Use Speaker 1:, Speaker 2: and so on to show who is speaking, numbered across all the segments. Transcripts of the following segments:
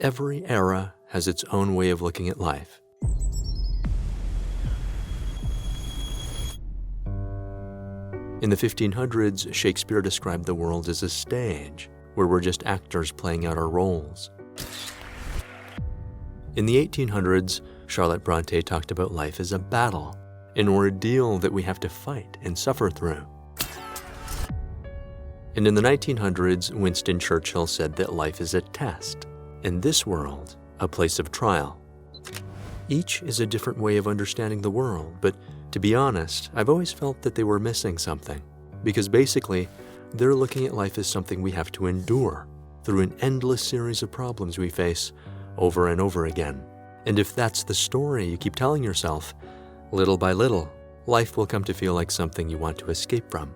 Speaker 1: Every era has its own way of looking at life. In the 1500s, Shakespeare described the world as a stage where we're just actors playing out our roles. In the 1800s, Charlotte Bronte talked about life as a battle, an ordeal that we have to fight and suffer through. And in the 1900s, Winston Churchill said that life is a test, and this world, a place of trial. Each is a different way of understanding the world, but to be honest, I've always felt that they were missing something, because basically, they're looking at life as something we have to endure through an endless series of problems we face over and over again. And if that's the story you keep telling yourself, little by little, life will come to feel like something you want to escape from.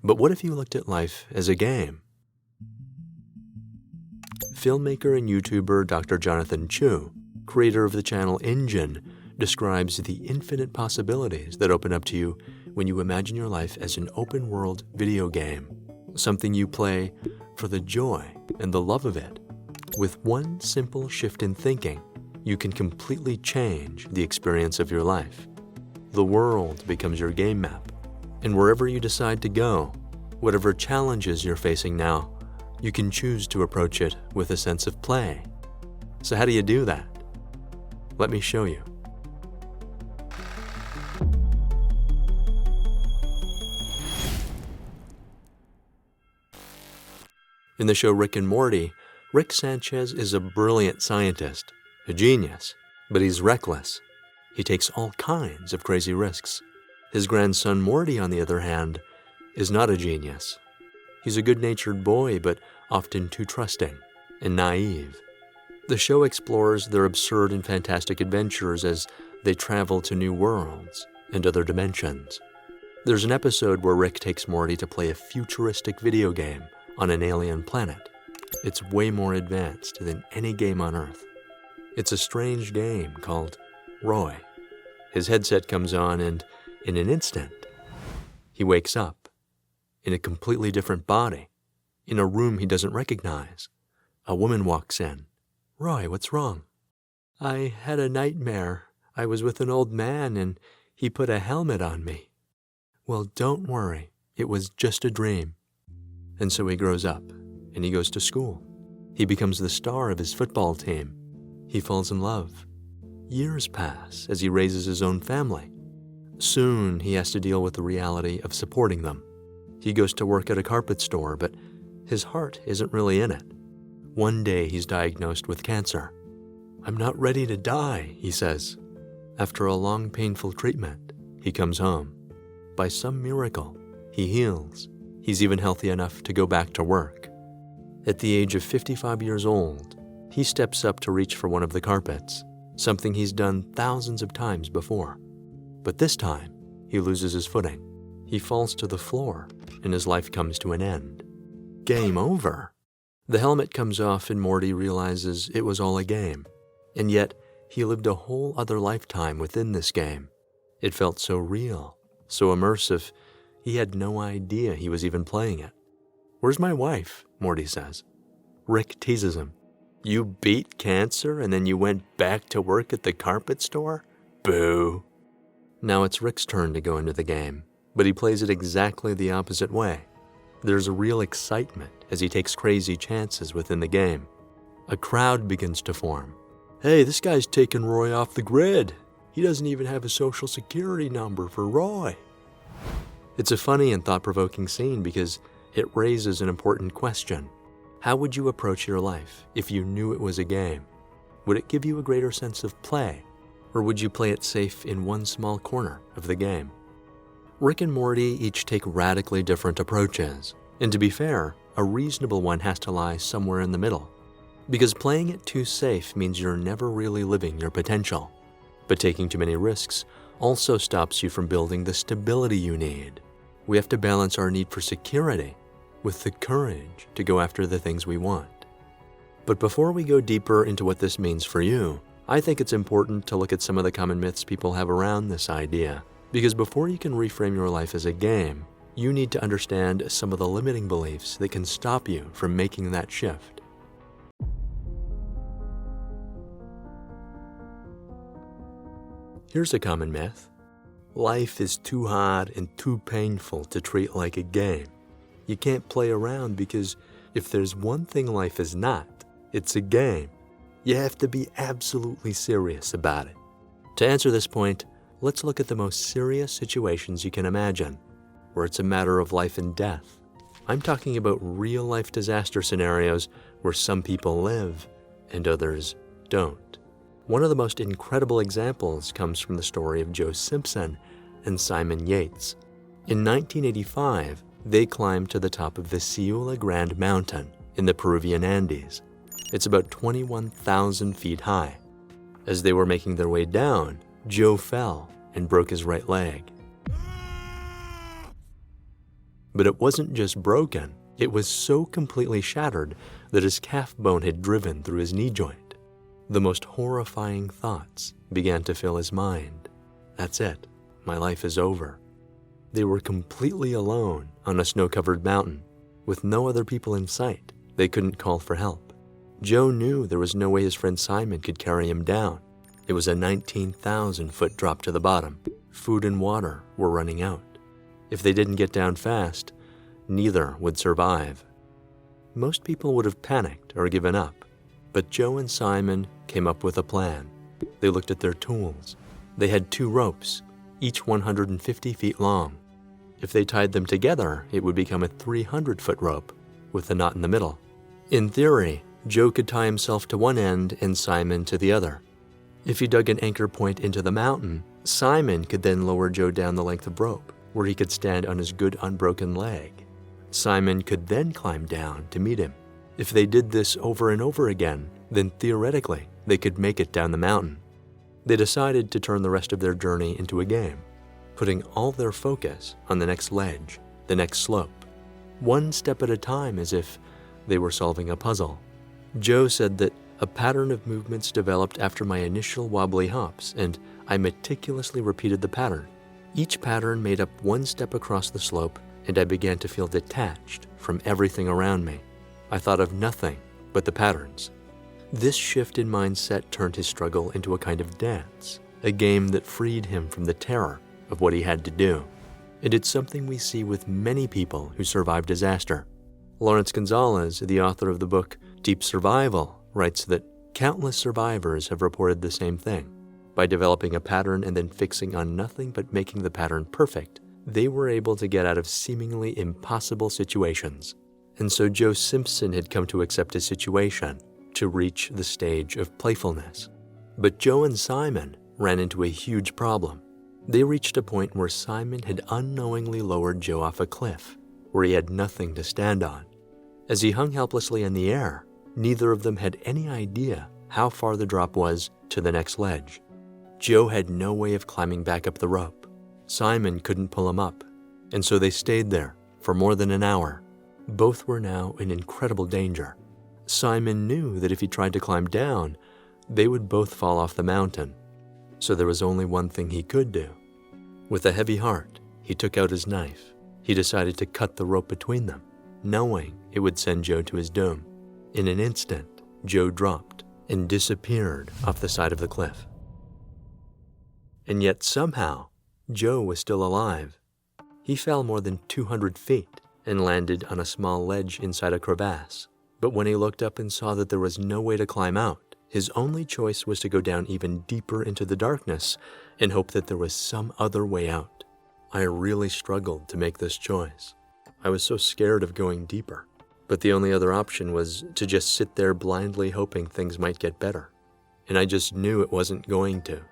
Speaker 1: But what if you looked at life as a game? Filmmaker and YouTuber Dr. Jonathan Chu, creator of the channel Engine, describes the infinite possibilities that open up to you when you imagine your life as an open-world video game, something you play for the joy and the love of it. With one simple shift in thinking, you can completely change the experience of your life. The world becomes your game map, and wherever you decide to go, whatever challenges you're facing now, you can choose to approach it with a sense of play. So how do you do that? Let me show you. In the show Rick and Morty, Rick Sanchez is a brilliant scientist, a genius, but he's reckless. He takes all kinds of crazy risks. His grandson Morty, on the other hand, is not a genius. He's a good-natured boy, but often too trusting and naive. The show explores their absurd and fantastic adventures as they travel to new worlds and other dimensions. There's an episode where Rick takes Morty to play a futuristic video game on an alien planet. It's way more advanced than any game on Earth. It's a strange game called Roy. His headset comes on and, in an instant, he wakes up in a completely different body, in a room he doesn't recognize. A woman walks in. "Roy, what's wrong?" "I had a nightmare. I was with an old man and he put a helmet on me." "Well, don't worry. It was just a dream." And so he grows up, and he goes to school. He becomes the star of his football team. He falls in love. Years pass as he raises his own family. Soon, he has to deal with the reality of supporting them. He goes to work at a carpet store, but his heart isn't really in it. One day, he's diagnosed with cancer. "I'm not ready to die," he says. After a long, painful treatment, he comes home. By some miracle, he heals. He's even healthy enough to go back to work. At the age of 55 years old, he steps up to reach for one of the carpets, something he's done thousands of times before. But this time, he loses his footing. He falls to the floor, and his life comes to an end. Game over. The helmet comes off, and Morty realizes it was all a game. And yet, he lived a whole other lifetime within this game. It felt so real, so immersive, he had no idea he was even playing it. "Where's my wife?" Morty says. Rick teases him. "You beat cancer and then you went back to work at the carpet store? Boo." Now it's Rick's turn to go into the game, but he plays it exactly the opposite way. There's a real excitement as he takes crazy chances within the game. A crowd begins to form. "Hey, this guy's taking Roy off the grid. He doesn't even have a social security number for Roy." It's a funny and thought-provoking scene because it raises an important question. How would you approach your life if you knew it was a game? Would it give you a greater sense of play, or would you play it safe in one small corner of the game? Rick and Morty each take radically different approaches, and to be fair, a reasonable one has to lie somewhere in the middle. Because playing it too safe means you're never really living your potential. But taking too many risks also stops you from building the stability you need. We have to balance our need for security with the courage to go after the things we want. But before we go deeper into what this means for you, I think it's important to look at some of the common myths people have around this idea. Because before you can reframe your life as a game, you need to understand some of the limiting beliefs that can stop you from making that shift. Here's a common myth. Life is too hard and too painful to treat like a game. You can't play around because if there's one thing life is not, it's a game. You have to be absolutely serious about it. To answer this point, let's look at the most serious situations you can imagine, where it's a matter of life and death. I'm talking about real-life disaster scenarios where some people live and others don't. One of the most incredible examples comes from the story of Joe Simpson and Simon Yates. In 1985, they climbed to the top of the Ciula Grande Mountain in the Peruvian Andes. It's about 21,000 feet high. As they were making their way down, Joe fell and broke his right leg. But it wasn't just broken, it was so completely shattered that his calf bone had driven through his knee joint. The most horrifying thoughts began to fill his mind. That's it, my life is over. They were completely alone on a snow-covered mountain, with no other people in sight. They couldn't call for help. Joe knew there was no way his friend Simon could carry him down. It was a 19,000-foot drop to the bottom. Food and water were running out. If they didn't get down fast, neither would survive. Most people would have panicked or given up, but Joe and Simon came up with a plan. They looked at their tools. They had 2 ropes, each 150 feet long. If they tied them together, it would become a 300-foot rope with a knot in the middle. In theory, Joe could tie himself to one end and Simon to the other. If he dug an anchor point into the mountain, Simon could then lower Joe down the length of rope, where he could stand on his good unbroken leg. Simon could then climb down to meet him. If they did this over and over again, then theoretically they could make it down the mountain. They decided to turn the rest of their journey into a game, putting all their focus on the next ledge, the next slope, one step at a time, as if they were solving a puzzle. Joe said that a pattern of movements developed after my initial wobbly hops, and I meticulously repeated the pattern. Each pattern made up one step across the slope, and I began to feel detached from everything around me. I thought of nothing but the patterns. This shift in mindset turned his struggle into a kind of dance, a game that freed him from the terror of what he had to do. And it's something we see with many people who survive disaster. Lawrence Gonzalez, the author of the book Deep Survival, writes that countless survivors have reported the same thing. By developing a pattern and then fixing on nothing but making the pattern perfect, they were able to get out of seemingly impossible situations. And so Joe Simpson had come to accept his situation, to reach the stage of playfulness. But Joe and Simon ran into a huge problem. They reached a point where Simon had unknowingly lowered Joe off a cliff, where he had nothing to stand on. As he hung helplessly in the air, neither of them had any idea how far the drop was to the next ledge. Joe had no way of climbing back up the rope. Simon couldn't pull him up, and so they stayed there for more than an hour. Both were now in incredible danger. Simon knew that if he tried to climb down, they would both fall off the mountain. So there was only one thing he could do. With a heavy heart, he took out his knife. He decided to cut the rope between them, knowing it would send Joe to his doom. In an instant, Joe dropped and disappeared off the side of the cliff. And yet somehow, Joe was still alive. He fell more than 200 feet and landed on a small ledge inside a crevasse. But when he looked up and saw that there was no way to climb out, his only choice was to go down even deeper into the darkness and hope that there was some other way out. I really struggled to make this choice. I was so scared of going deeper. But the only other option was to just sit there blindly hoping things might get better. And I just knew it wasn't going to.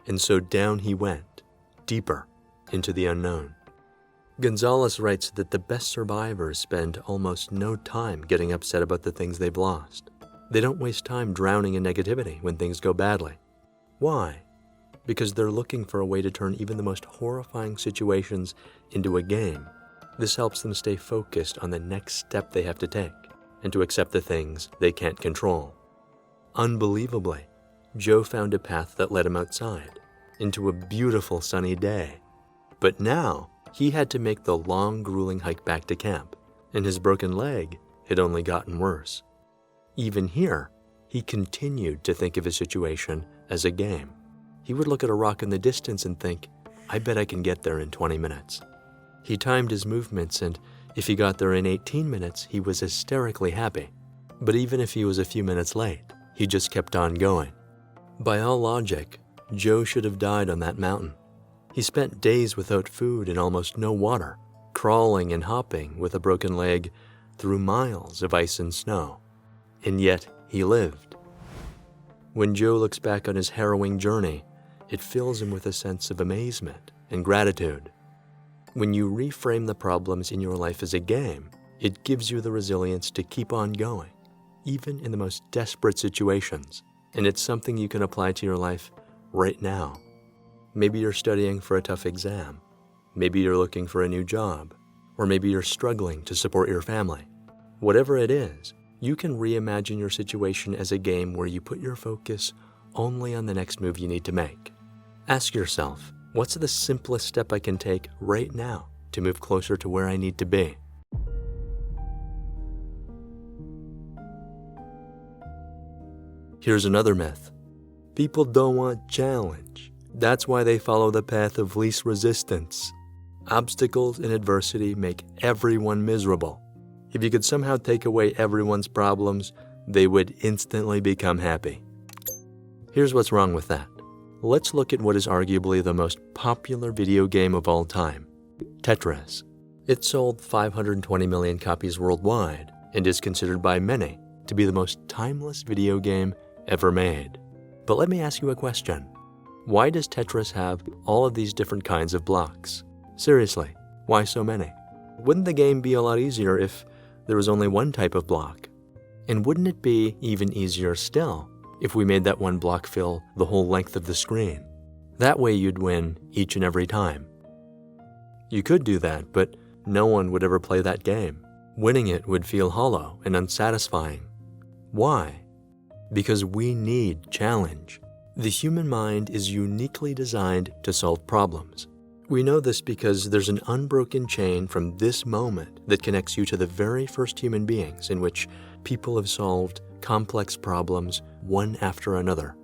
Speaker 1: And so down he went, deeper into the unknown. Gonzalez writes that the best survivors spend almost no time getting upset about the things they've lost. They don't waste time drowning in negativity when things go badly. Why? Because they're looking for a way to turn even the most horrifying situations into a game. This helps them stay focused on the next step they have to take and to accept the things they can't control. Unbelievably, Joe found a path that led him outside, into a beautiful sunny day. But now, he had to make the long, grueling hike back to camp, and his broken leg had only gotten worse. Even here, he continued to think of his situation as a game. he would look at a rock in the distance and think, I bet I can get there in 20 minutes. He timed his movements, and if he got there in 18 minutes, he was hysterically happy. But even if he was a few minutes late, he just kept on going. By all logic, Joe should have died on that mountain. He spent days without food and almost no water, crawling and hopping with a broken leg through miles of ice and snow. And yet, he lived. When Joe looks back on his harrowing journey, it fills him with a sense of amazement and gratitude. When you reframe the problems in your life as a game, it gives you the resilience to keep on going, even in the most desperate situations. And it's something you can apply to your life right now. Maybe you're studying for a tough exam. Maybe you're looking for a new job. Or maybe you're struggling to support your family. Whatever it is, you can reimagine your situation as a game where you put your focus only on the next move you need to make. Ask yourself, what's the simplest step I can take right now to move closer to where I need to be? Here's another myth. People don't want challenge. That's why they follow the path of least resistance. Obstacles and adversity make everyone miserable. If you could somehow take away everyone's problems, they would instantly become happy. Here's what's wrong with that. Let's look at what is arguably the most popular video game of all time, Tetris. It sold 520 million copies worldwide and is considered by many to be the most timeless video game ever made. But let me ask you a question. Why does Tetris have all of these different kinds of blocks? Seriously, why so many? Wouldn't the game be a lot easier if there was only one type of block? And wouldn't it be even easier still if we made that one block fill the whole length of the screen? That way you'd win each and every time. You could do that, but no one would ever play that game. Winning it would feel hollow and unsatisfying. Why? Because we need challenge. The human mind is uniquely designed to solve problems. We know this because there's an unbroken chain from this moment that connects you to the very first human beings in which people have solved complex problems one after another.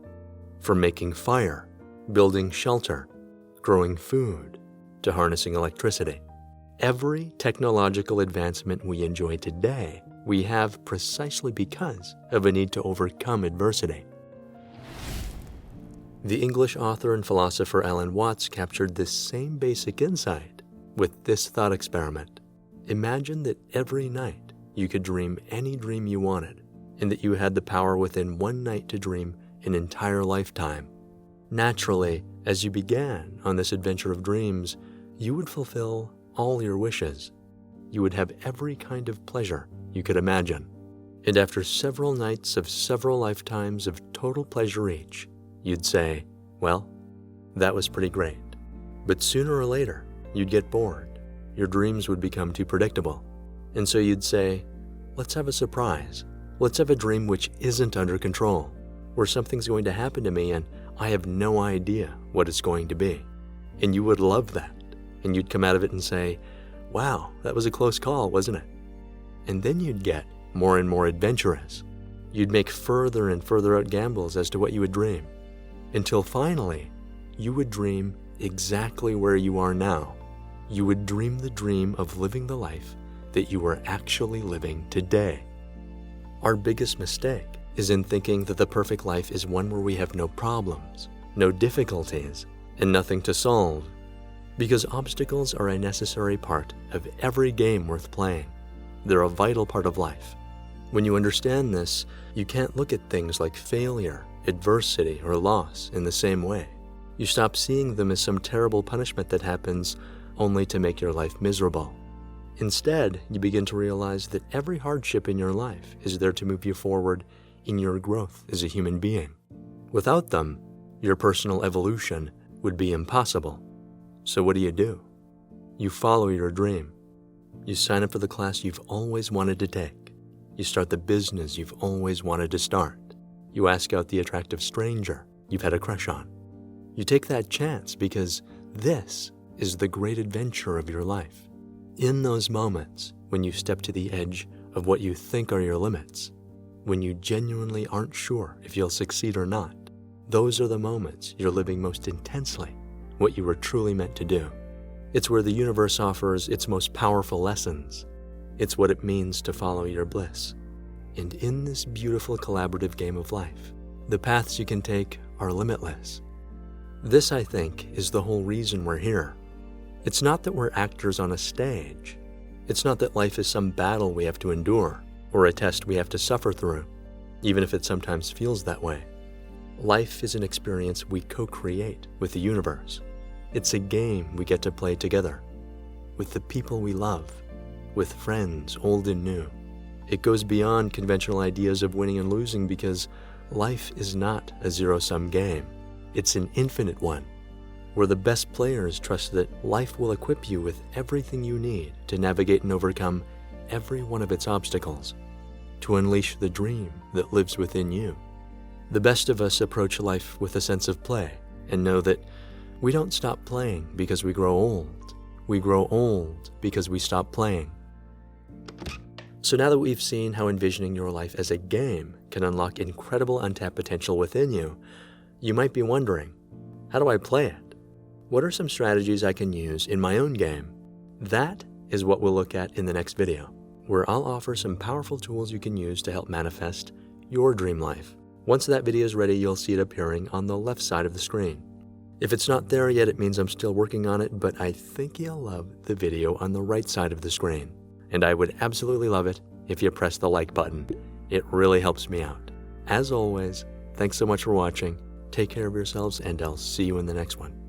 Speaker 1: From making fire, building shelter, growing food, to harnessing electricity. Every technological advancement we enjoy today, we have precisely because of a need to overcome adversity. The English author and philosopher Alan Watts captured this same basic insight with this thought experiment. Imagine that every night you could dream any dream you wanted, and that you had the power within one night to dream an entire lifetime. Naturally, as you began on this adventure of dreams, you would fulfill all your wishes. You would have every kind of pleasure you could imagine. And after several nights of several lifetimes of total pleasure each, you'd say, well, that was pretty great. But sooner or later, you'd get bored. Your dreams would become too predictable. And so you'd say, let's have a surprise. Let's have a dream which isn't under control, where something's going to happen to me and I have no idea what it's going to be. And you would love that. And you'd come out of it and say, wow, that was a close call, wasn't it? And then you'd get more and more adventurous. You'd make further and further out gambles as to what you would dream. Until finally, you would dream exactly where you are now. You would dream the dream of living the life that you are actually living today. Our biggest mistake is in thinking that the perfect life is one where we have no problems, no difficulties, and nothing to solve. Because obstacles are a necessary part of every game worth playing. They're a vital part of life. When you understand this, you can't look at things like failure, adversity, or loss in the same way. You stop seeing them as some terrible punishment that happens only to make your life miserable. Instead, you begin to realize that every hardship in your life is there to move you forward in your growth as a human being. Without them, your personal evolution would be impossible. So what do? You follow your dream. You sign up for the class you've always wanted to take. You start the business you've always wanted to start. You ask out the attractive stranger you've had a crush on. You take that chance because this is the great adventure of your life. In those moments when you step to the edge of what you think are your limits, when you genuinely aren't sure if you'll succeed or not, Those are the moments you're living most intensely, what you were truly meant to do. It's where the universe offers its most powerful lessons. It's what it means to follow your bliss. And in this beautiful collaborative game of life, the paths you can take are limitless. This, I think, is the whole reason we're here. It's not that we're actors on a stage. It's not that life is some battle we have to endure or a test we have to suffer through, even if it sometimes feels that way. Life is an experience we co-create with the universe. It's a game we get to play together, with the people we love, with friends old and new. It goes beyond conventional ideas of winning and losing because life is not a zero-sum game. It's an infinite one, where the best players trust that life will equip you with everything you need to navigate and overcome every one of its obstacles, to unleash the dream that lives within you. The best of us approach life with a sense of play and know that we don't stop playing because we grow old. We grow old because we stop playing. So now that we've seen how envisioning your life as a game can unlock incredible untapped potential within you, you might be wondering, how do I play it? What are some strategies I can use in my own game? That is what we'll look at in the next video, where I'll offer some powerful tools you can use to help manifest your dream life. Once that video is ready, you'll see it appearing on the left side of the screen. If it's not there yet, it means I'm still working on it, but I think you'll love the video on the right side of the screen. And I would absolutely love it if you press the like button. It really helps me out. As always, thanks so much for watching. Take care of yourselves, and I'll see you in the next one.